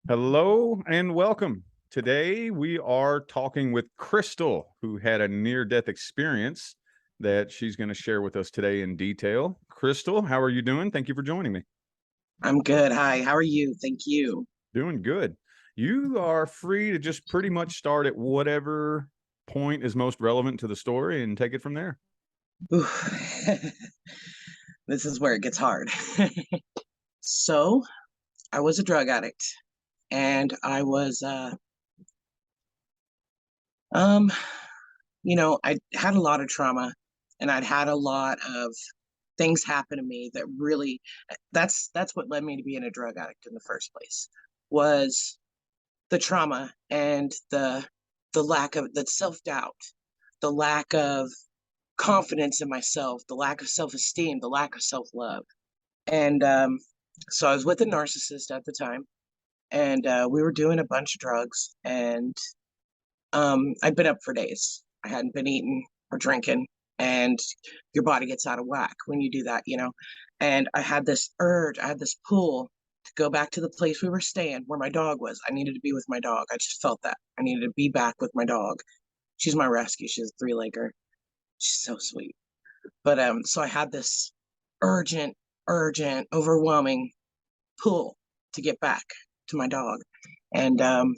Hello and welcome. Today we are talking with Crystal, who had a near-death experience that she's going to share with us today in detail. Crystal, how are you doing? Thank you for joining me. I'm good. Hi, how are you? Thank you. Doing good. You are free to just pretty much start at whatever point is most relevant to the story and take it from there. Ooh. This is where it gets hard. So, I was a drug addict and I was um I had a lot of trauma and I'd had a lot of things happen to me that really that's what led me to being a drug addict in the first place. Was the trauma and the lack of the self-doubt, the lack of confidence in myself, the lack of self-esteem, the lack of self-love. And so I was with a narcissist at the time, and we were doing a bunch of drugs, and I'd been up for days. I hadn't been eating or drinking, and your body gets out of whack when you do that. And I had this urge, I had this pull to go back to the place we were staying where my dog was. I needed to be with my dog. I just felt that. I needed to be back with my dog. She's my rescue. She's a three-legger. She's so sweet. But so I had this urgent, overwhelming pull to get back to my dog. And I'm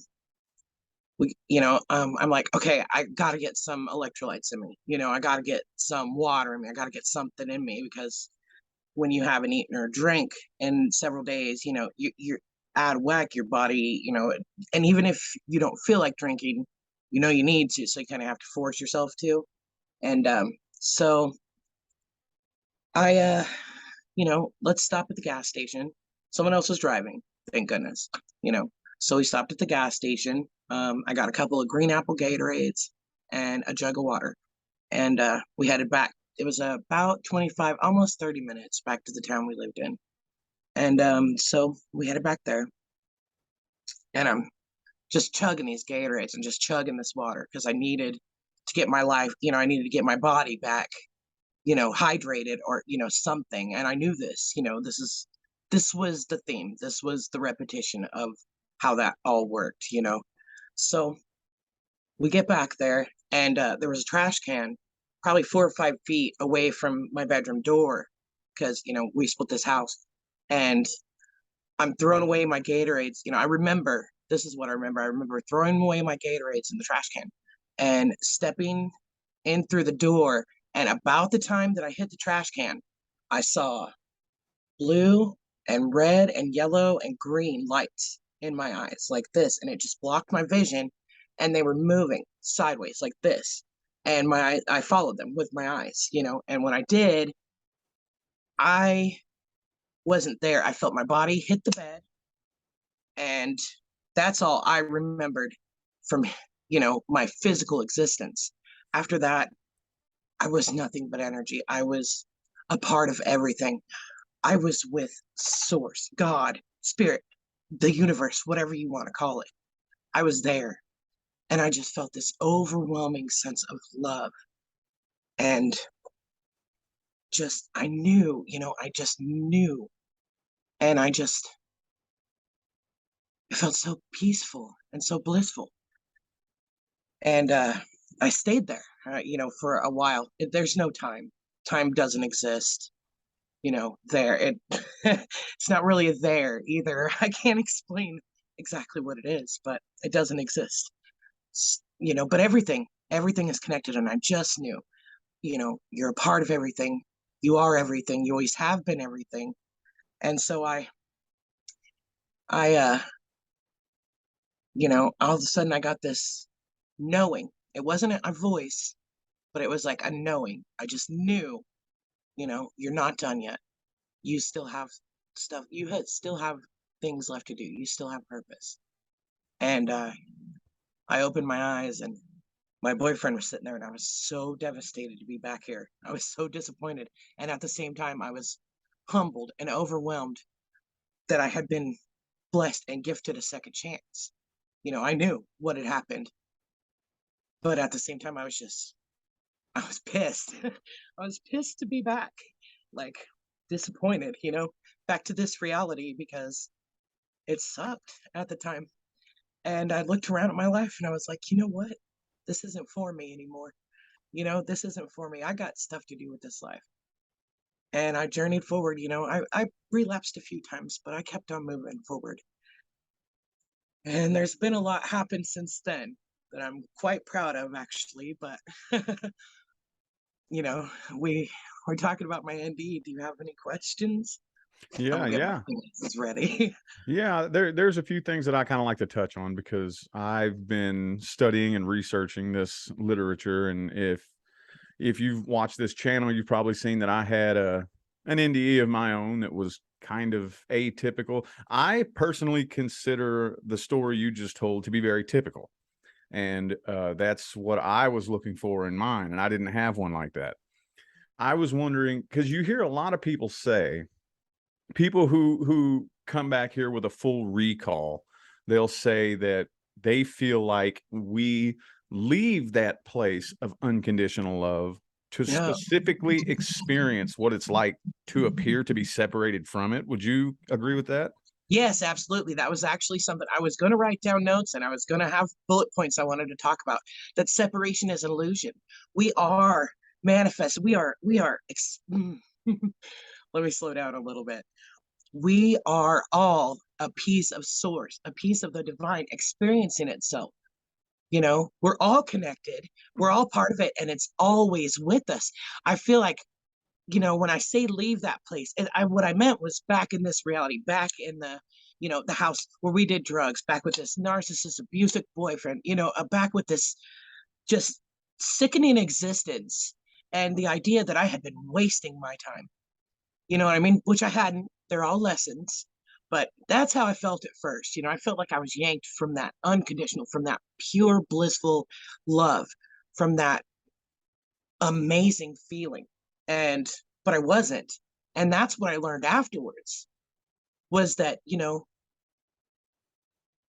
like, okay, I gotta get some electrolytes in me. I gotta get some water in me. I gotta get something in me because when you haven't eaten or drink in several days, you're out of whack, your body, and even if you don't feel like drinking, you need to, so you kind of have to force yourself to. And so I let's stop at the gas station. Someone else was driving, thank goodness. So we stopped at the gas station. I got a couple of green apple Gatorades and a jug of water, and we headed back. It was about 25, almost 30 minutes back to the town we lived in, and so we headed back there, and I'm just chugging these Gatorades and just chugging this water because I needed to get my life. I needed to get my body back, hydrated or, something. And I knew this, this was the theme. This was the repetition of how that all worked. So we get back there and there was a trash can probably 4 or 5 feet away from my bedroom door because, we split this house and I'm throwing away my Gatorades. I remember, this is what I remember. I remember throwing away my Gatorades in the trash can and stepping in through the door. And about the time that I hit the trash can, I saw blue and red and yellow and green lights in my eyes like this. And it just blocked my vision. And they were moving sideways like this. And I followed them with my eyes. And when I did, I wasn't there. I felt my body hit the bed. And that's all I remembered from, my physical existence. After that, I was nothing but energy. I was a part of everything. I was with Source, God, Spirit, the universe, whatever you want to call it. I was there. And I just felt this overwhelming sense of love. And I knew, I just knew. And it felt so peaceful and so blissful. And I stayed there, for a while. There's no time. Time doesn't exist. There. It's not really there either. I can't explain exactly what it is, but it doesn't exist. But everything is connected, and I just knew, you're a part of everything. You are everything. You always have been everything. And so I, all of a sudden I got this knowing. It wasn't a voice, but it was like a knowing. I just knew, you're not done yet. You still have stuff. Still have things left to do. You still have purpose. And I opened my eyes, and my boyfriend was sitting there, and I was so devastated to be back here. I was so disappointed, and at the same time, I was humbled and overwhelmed that I had been blessed and gifted a second chance. I knew what had happened, but at the same time, I was pissed. I was pissed to be back, like disappointed, back to this reality because it sucked at the time. And I looked around at my life and I was like, you know what? This isn't for me anymore. This isn't for me. I got stuff to do with this life. And I journeyed forward. I relapsed a few times, but I kept on moving forward. And there's been a lot happened since then that I'm quite proud of, actually. But you know, we we're talking about my NDE. Do you have any questions? I'm Yeah, gonna get my yeah. answers ready. Yeah, there's a few things that I kind of like to touch on because I've been studying and researching this literature, and if you've watched this channel, you've probably seen that I had an NDE of my own that was kind of atypical. I personally consider the story you just told to be very typical, and that's what I was looking for in mine, and I didn't have one like that. I was wondering because you hear a lot of people say people who come back here with a full recall, they'll say that they feel like we leave that place of unconditional love to Yeah. specifically experience what it's like to appear to be separated from it. Would you agree with that? Yes, absolutely. That was actually something I was going to write down notes and I was going to have bullet points I wanted to talk about. That separation is an illusion. We are manifest. Let me slow down a little bit. We are all a piece of source, a piece of the divine experiencing itself. We're all connected. We're all part of it and it's always with us. I feel like when I say leave that place, and what I meant was back in this reality, back in the house where we did drugs, back with this narcissist, abusive boyfriend, back with this just sickening existence, and the idea that I had been wasting my time. You know what I mean? Which I hadn't. They're all lessons, but that's how I felt at first. I felt like I was yanked from that unconditional, from that pure blissful love, from that amazing feeling. And but I wasn't. And that's what I learned afterwards was that,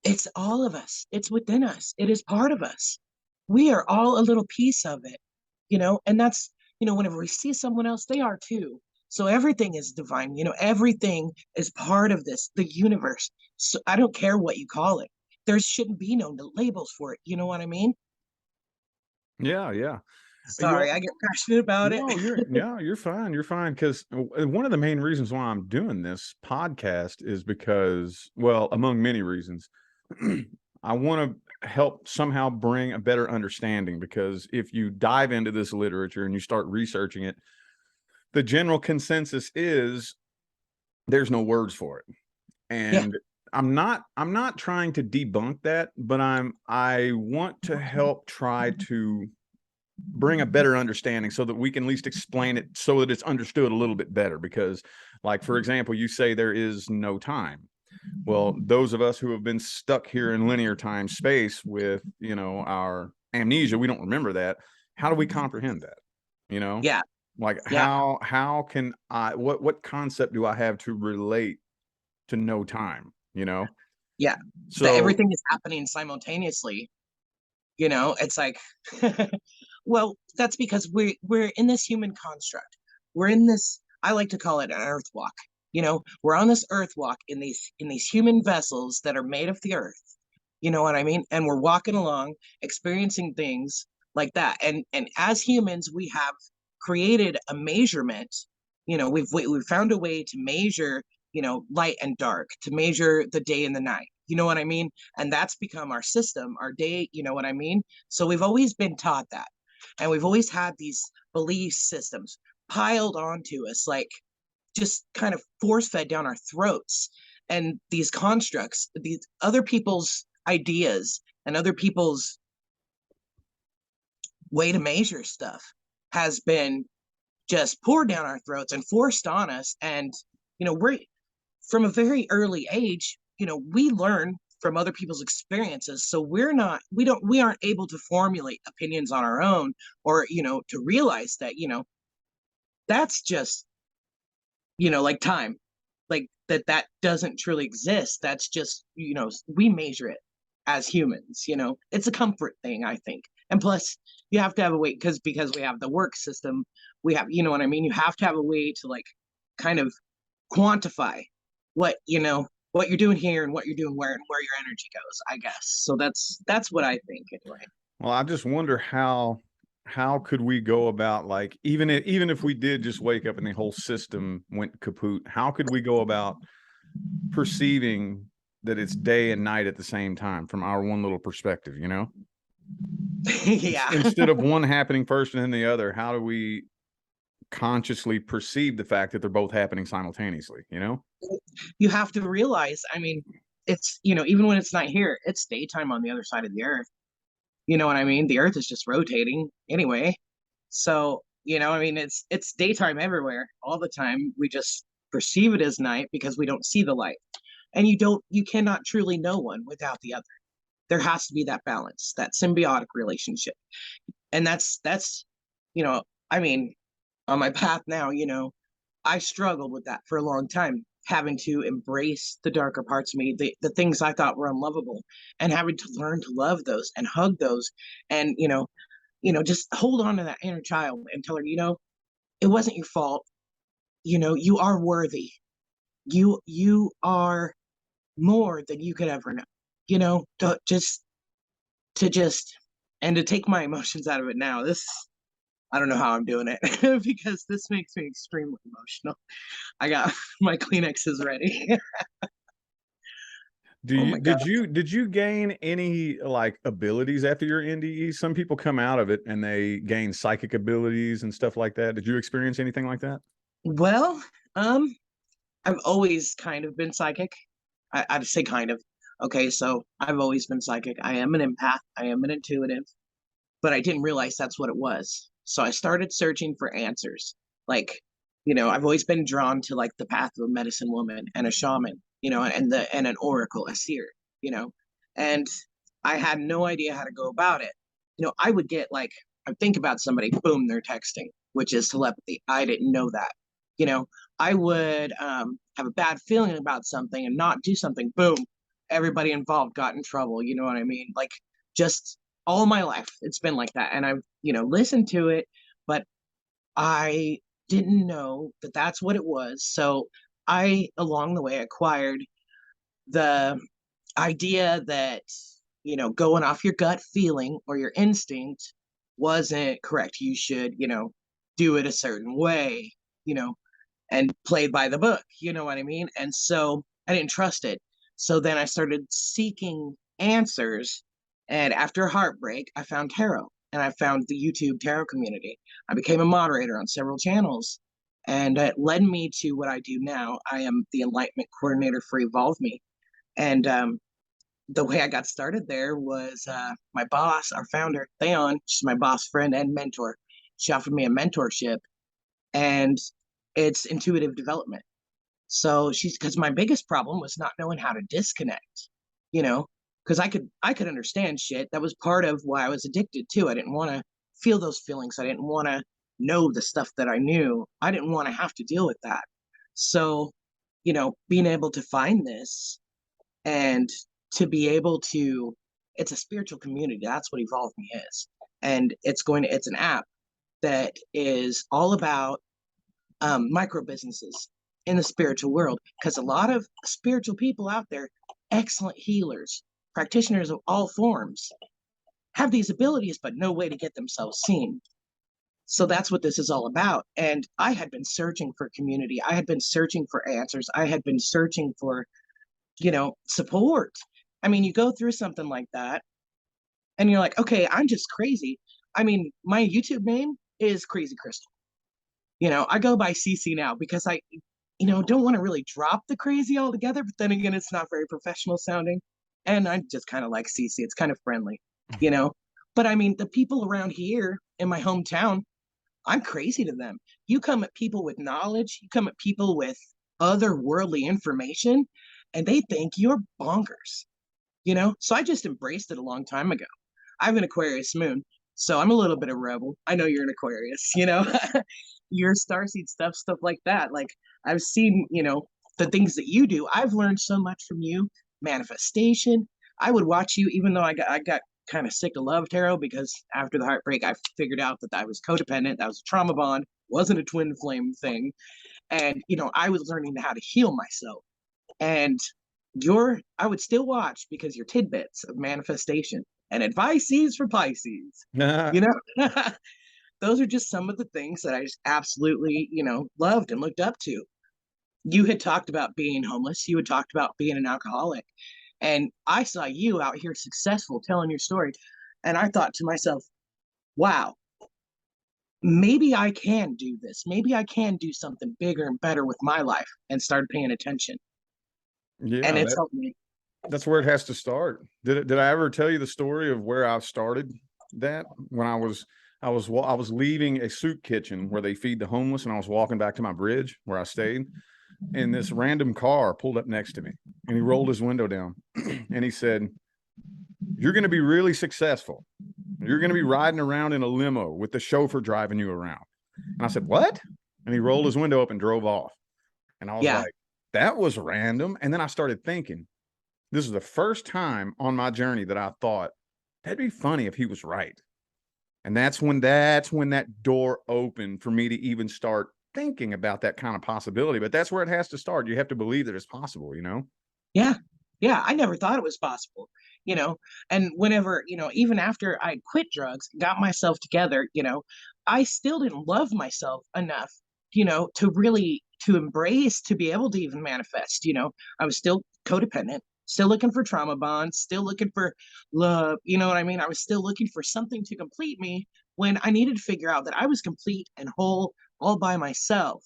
it's all of us. It's within us. It is part of us. We are all a little piece of it, and whenever we see someone else, they are too. So everything is divine, everything is part of the universe. So I don't care what you call it. There shouldn't be no labels for it. You know what I mean? Yeah, yeah. Sorry, I get passionate about it. No, you're fine. You're fine because one of the main reasons why I'm doing this podcast is because, well, among many reasons, I want to help somehow bring a better understanding because if you dive into this literature and you start researching it, the general consensus is there's no words for it. Yeah. And I'm not trying to debunk that, but I want to help try to bring a better understanding so that we can at least explain it so that it's understood a little bit better because like for example you say there is no time. Well, those of us who have been stuck here in linear time space with our amnesia, we don't remember that. How do we comprehend that? you know Yeah. like Yeah. how can I what concept do I have to relate to no time? Yeah. That So everything is happening simultaneously. It's like, well, that's because we're in this human construct. We're in this, I like to call it an earth walk. We're on this earth walk in these human vessels that are made of the earth. You know what I mean? And we're walking along, experiencing things like that. And as humans, we have created a measurement. We've found a way to measure, light and dark, to measure the day and the night. You know what I mean? And that's become our system, our day. You know what I mean? So we've always been taught that, and we've always had these belief systems piled onto us, like just kind of force fed down our throats. And these constructs, these other people's ideas and other people's way to measure stuff has been just poured down our throats and forced on us. And, we're from a very early age, we learn from other people's experiences. So we aren't able to formulate opinions on our own or, to realize that, that's just, like time, like that doesn't truly exist. That's just, we measure it as humans. It's a comfort thing, I think. And plus you have to have a way because we have the work system. We have, you know what I mean? You have to have a way to like kind of quantify what, what you're doing here and what you're doing where and where your energy goes, I guess. So that's what I think anyway. Well, I just wonder how could we go about, like, even if we did just wake up and the whole system went kaput, how could we go about perceiving that it's day and night at the same time from our one little perspective, you know? Yeah. Instead of one happening first and then the other, how do we consciously perceive the fact that they're both happening simultaneously, you know? You have to realize, I mean, it's, even when it's not here, it's daytime on the other side of the earth. You know what I mean? The earth is just rotating anyway. So, I mean, it's daytime everywhere all the time. We just perceive it as night because we don't see the light. And you cannot truly know one without the other. There has to be that balance, that symbiotic relationship. And that's, you know, I mean, on my path now, I struggled with that for a long time, having to embrace the darker parts of me, the things I thought were unlovable, and having to learn to love those and hug those, and just hold on to that inner child and tell her, it wasn't your fault. You are worthy. You are more than you could ever know. To just and to take my emotions out of it now. This I don't know how I'm doing it because this makes me extremely emotional. I got my Kleenexes ready. Do Oh you my god. did you gain any, like, abilities after your NDE? Some people come out of it and they gain psychic abilities and stuff like that. Did you experience anything like that? Well, um, I've always kind of been psychic. I'd say kind of. Okay, so I've always been psychic. I am an empath. I am an intuitive, but I didn't realize that's what it was. So I started searching for answers. Like, I've always been drawn to like the path of a medicine woman and a shaman, and an oracle, a seer, you know. And I had no idea how to go about it. I would get like I think about somebody, boom, they're texting, which is telepathy. I didn't know that. You know, I would have a bad feeling about something and not do something, boom, everybody involved got in trouble. You know what I mean? Like just all my life it's been like that, and I've listened to it, but I didn't know that that's what it was. So I along the way acquired the idea that going off your gut feeling or your instinct wasn't correct. You should do it a certain way, you know and played by the book, you know what I mean? And so I didn't trust it. So then I started seeking answers. And after heartbreak, I found tarot and I found the YouTube tarot community. I became a moderator on several channels. And it led me to what I do now. I am the enlightenment coordinator for Evolve Me. And the way I got started there was my boss, our founder, Theon, she's my boss friend and mentor. She offered me a mentorship, and it's intuitive development. So she's because my biggest problem was not knowing how to disconnect, you know, because I could understand shit. That was part of why I was addicted too. I didn't want to feel those feelings. I didn't want to know the stuff that I knew. I didn't want to have to deal with that. So, being able to find this and to be able to, it's a spiritual community. That's what Evolve Me is. And it's an app that is all about micro businesses in the spiritual world, because a lot of spiritual people out there, excellent healers, practitioners of all forms, have these abilities but no way to get themselves seen. So that's what this is all about. And I had been searching for community. I had been searching for answers. I had been searching for, support. I mean, you go through something like that and you're like, okay, I'm just crazy. I mean, my YouTube name is Crazy Crystal. I go by CC now because I don't want to really drop the crazy altogether, but then again, it's not very professional sounding. And I just kind of like CC. It's kind of friendly, you know? But I mean, the people around here in my hometown, I'm crazy to them. You come at people with knowledge, you come at people with otherworldly information, and they think you're bonkers. So I just embraced it a long time ago. I have an Aquarius moon, so I'm a little bit of a rebel. I know you're an Aquarius. Your starseed stuff like that. Like I've seen, the things that you do. I've learned so much from you. Manifestation. I would watch you, even though I got kind of sick of love tarot because after the heartbreak, I figured out that I was codependent. That was a trauma bond, wasn't a twin flame thing. And, I was learning how to heal myself. And I would still watch because your tidbits of manifestation and advices for Pisces, you know, those are just some of the things that I just absolutely, loved and looked up to. You had talked about being homeless. You had talked about being an alcoholic. And I saw you out here successful telling your story. And I thought to myself, wow, maybe I can do this. Maybe I can do something bigger and better with my life, and started paying attention. And Yeah, it's helped me. that's where it has to start. Did I ever tell you the story of where I started that? When I was leaving a soup kitchen where they feed the homeless, and I was walking back to my bridge where I stayed, and this random car pulled up next to me, and he rolled his window down and he said, "You're going to be really successful. You're going to be riding around in a limo with the chauffeur driving you around." And I said, "What?" And he rolled his window up and drove off. And I was Yeah. like, that was random. And then I started thinking, this is the first time on my journey that I thought that'd be funny if he was right. And that's when that door opened for me to even start thinking about that kind of possibility. But that's where it has to start. You have to believe that it's possible, you know? Yeah. Yeah. I never thought it was possible, you know. And whenever, even after I quit drugs, got myself together, I still didn't love myself enough, to really to embrace to be able to even manifest, I was still codependent, still looking for trauma bonds, still looking for love, you know what I mean? I was still looking for something to complete me when I needed to figure out that I was complete and whole all by myself.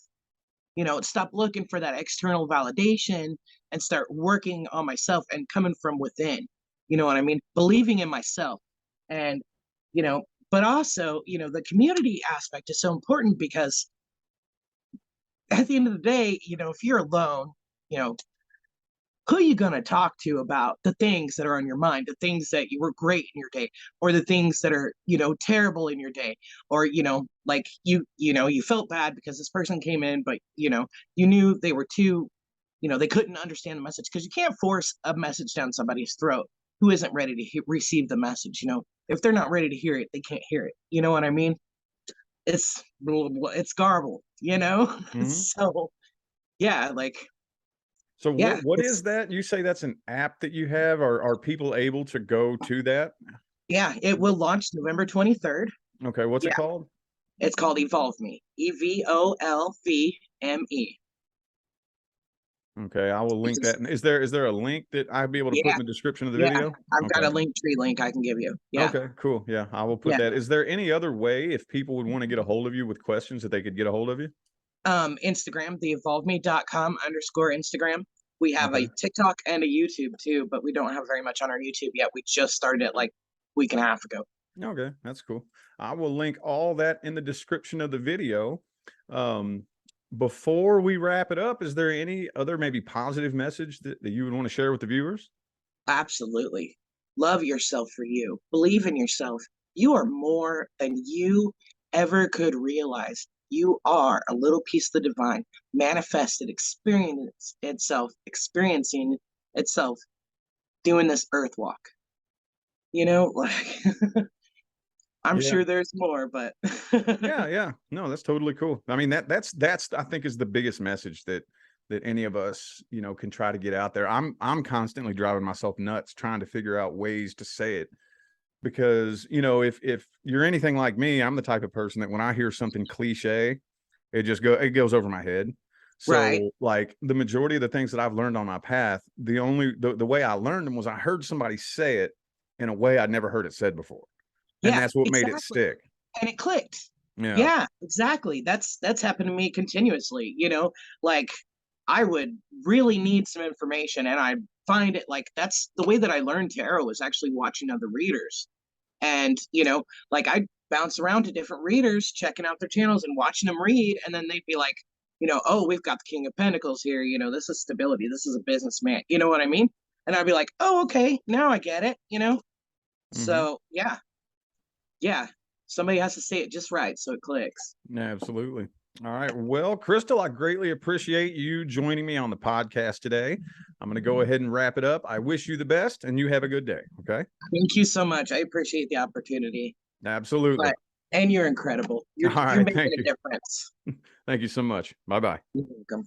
Stop looking for that external validation and start working on myself and coming from within. You know what I mean? Believing in myself. And, but also, the community aspect is so important because at the end of the day, if you're alone, you know, who are you going to talk to about the things that are on your mind, the things that you were great in your day, or the things that are, terrible in your day, or, like you felt bad because this person came in, but, you knew they were too, they couldn't understand the message, because you can't force a message down somebody's throat who isn't ready to receive the message. If they're not ready to hear it, they can't hear it. You know what I mean? It's garbled, Mhm. so yeah, like, So yeah, what it's is that? You say that's an app that you have? Are people able to go to that? yeah, it will launch November 23rd. Okay, what's it Yeah, called? it's called Evolve Me. EVOLVME. Okay, I will It's link that. just And is there a link that I'd be able to put yeah, in the description of the yeah. video? I've got Okay. a link tree link I can give you. Yeah, Okay, cool. Yeah, I will put yeah. that. Is there any other way if people would want to get a hold of you with questions that they could get a hold of you? Instagram, theevolveme.com _ Instagram. We have Okay. a TikTok and a YouTube too, but we don't have very much on our YouTube yet. We just started it like a week and a half ago. Okay, that's cool. I will link all that in the description of the video. Um, before we wrap it up, is there any other maybe positive message that you would want to share with the viewers? Absolutely. Love yourself for you. Believe in yourself. You are more than you ever could realize. You are a little piece of the divine, manifested, experiencing itself doing this earth walk. Like, I'm Yeah. sure there's more, but Yeah, yeah. No, that's totally cool. I mean, that's I think is the biggest message that any of us, can try to get out there. I'm constantly driving myself nuts trying to figure out ways to say it because, if you're anything like me, I'm the type of person that when I hear something cliche, it goes over my head. right. So, like the majority of the things that I've learned on my path, the way I learned them was I heard somebody say it in a way I'd never heard it said before. And Yeah, that's what made it exactly. stick. And it clicked. Yeah. Yeah, exactly. That's happened to me continuously, like I would really need some information and I find it like that's the way that I learned tarot was actually watching other readers. And, like I'd bounce around to different readers, checking out their channels and watching them read, and then they'd be like, oh, we've got the King of Pentacles here, this is stability, this is a businessman. You know what I mean? And I'd be like, oh, okay, now I get it. Hmm. So yeah, yeah, somebody has to say it just right so it clicks. Yeah, absolutely. All right. Well, Crystal, I greatly appreciate you joining me on the podcast today. I'm going to go ahead and wrap it up. I wish you the best and you have a good day. Okay. Thank you so much. I appreciate the opportunity. Absolutely. But and you're incredible. All You're right. making Thank a you. difference. Thank you so much. Bye bye. You're welcome.